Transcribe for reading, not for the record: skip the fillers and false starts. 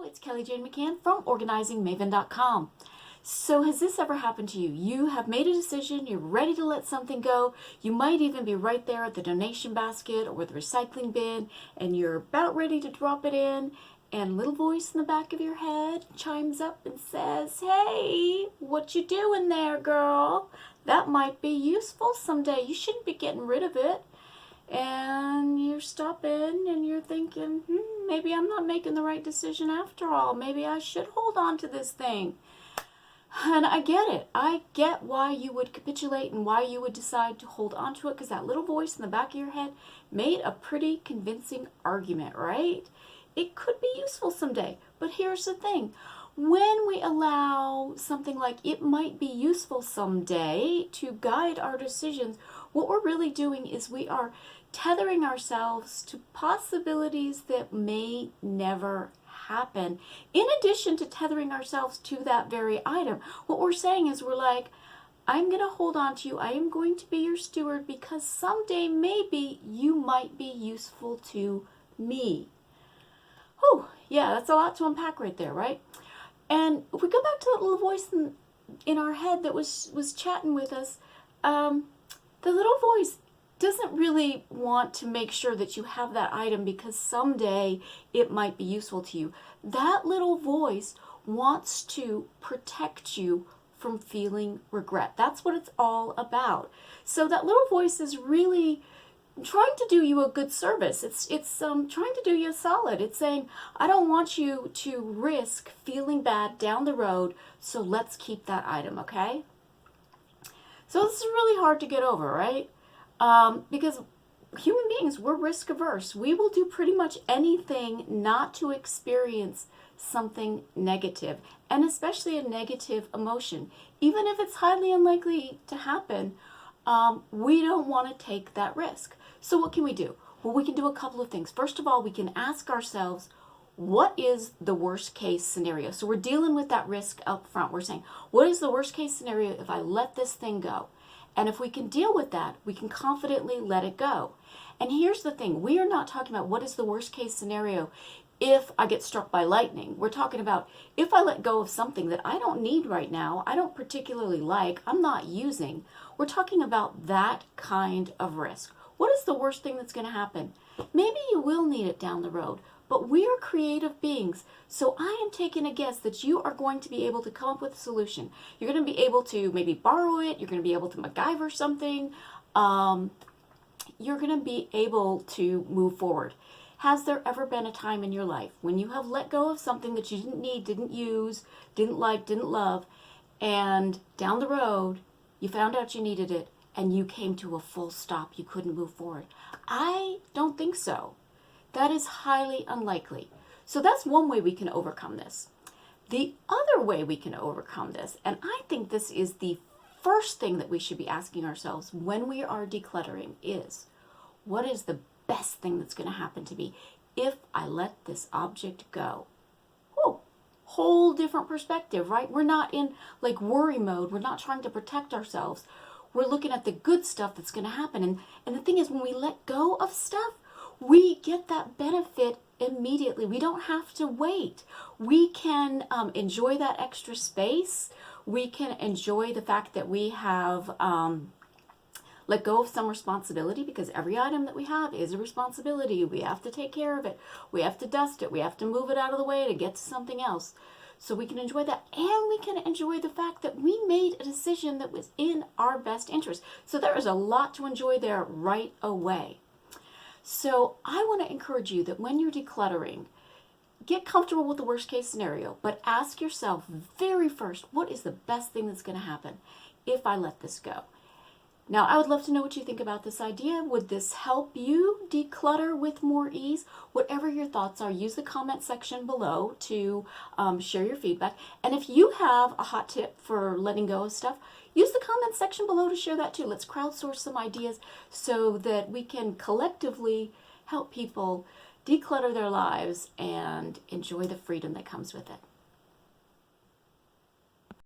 it's Jayne McCann from OrganizingMaven.com. So has this ever happened to you? You have made a decision, you're ready to let something go, you might even be right there at the donation basket or the recycling bin, and you're about ready to drop it in, and a little voice in the back of your head chimes up and says, "Hey, what you doing there, girl? That might be useful someday. You shouldn't be getting rid of it." And you're stopping and you're thinking, maybe I'm not making the right decision after all. Maybe I should hold on to this thing. And I get it. I get why you would capitulate and why you would decide to hold on to it, because that little voice in the back of your head made a pretty convincing argument, right? It could be useful someday. But here's the thing. When we allow something like "it might be useful someday" to guide our decisions, what we're really doing is we are tethering ourselves to possibilities that may never happen. In addition to tethering ourselves to that very item, what we're saying is we're like, I'm going to hold on to you. I am going to be your steward because someday maybe you might be useful to me. Whew, yeah, that's a lot to unpack right there, right? And if we go back to that little voice in our head that was chatting with us, the little voice doesn't really want to make sure that you have that item because someday it might be useful to you. That little voice wants to protect you from feeling regret. That's what it's all about. So that little voice is really trying to do you a good service. It's trying to do you a solid. It's saying, I don't want you to risk feeling bad down the road, so let's keep that item, okay? So this is really hard to get over, right? Because human beings, we're risk averse. We will do pretty much anything not to experience something negative, and especially a negative emotion. Even if it's highly unlikely to happen, we don't want to take that risk. So what can we do? Well, we can do a couple of things. First of all, we can ask ourselves, what is the worst case scenario? So we're dealing with that risk up front. We're saying, what is the worst case scenario if I let this thing go? And if we can deal with that, we can confidently let it go. And here's the thing. We are not talking about what is the worst case scenario if I get struck by lightning. We're talking about if I let go of something that I don't need right now, I don't particularly like, I'm not using. We're talking about that kind of risk. What is the worst thing that's going to happen? Maybe you will need it down the road, but we are creative beings. So I am taking a guess that you are going to be able to come up with a solution. You're going to be able to maybe borrow it. You're going to be able to MacGyver something. You're going to be able to move forward. Has there ever been a time in your life when you have let go of something that you didn't need, didn't use, didn't like, didn't love, and down the road, you found out you needed it, and you came to a full stop, you couldn't move forward? I don't think so. That is highly unlikely. So that's one way we can overcome this. The other way we can overcome this, and I think this is the first thing that we should be asking ourselves when we are decluttering, is what is the best thing that's going to happen to me if I let this object go? Whoa, whole different perspective, right? We're not in like worry mode. We're not trying to protect ourselves. We're looking at the good stuff that's going to happen. And the thing is, when we let go of stuff, we get that benefit immediately. We don't have to wait. We can enjoy that extra space. We can enjoy the fact that we have let go of some responsibility, because every item that we have is a responsibility. We have to take care of it. We have to dust it. We have to move it out of the way to get to something else. So we can enjoy that, and we can enjoy the fact that we made a decision that was in our best interest. So there is a lot to enjoy there right away. So I want to encourage you that when you're decluttering, get comfortable with the worst case scenario, but ask yourself very first, what is the best thing that's going to happen if I let this go? Now, I would love to know what you think about this idea. Would this help you declutter with more ease? Whatever your thoughts are, use the comment section below to share your feedback. And if you have a hot tip for letting go of stuff, use the comment section below to share that too. Let's crowdsource some ideas so that we can collectively help people declutter their lives and enjoy the freedom that comes with it.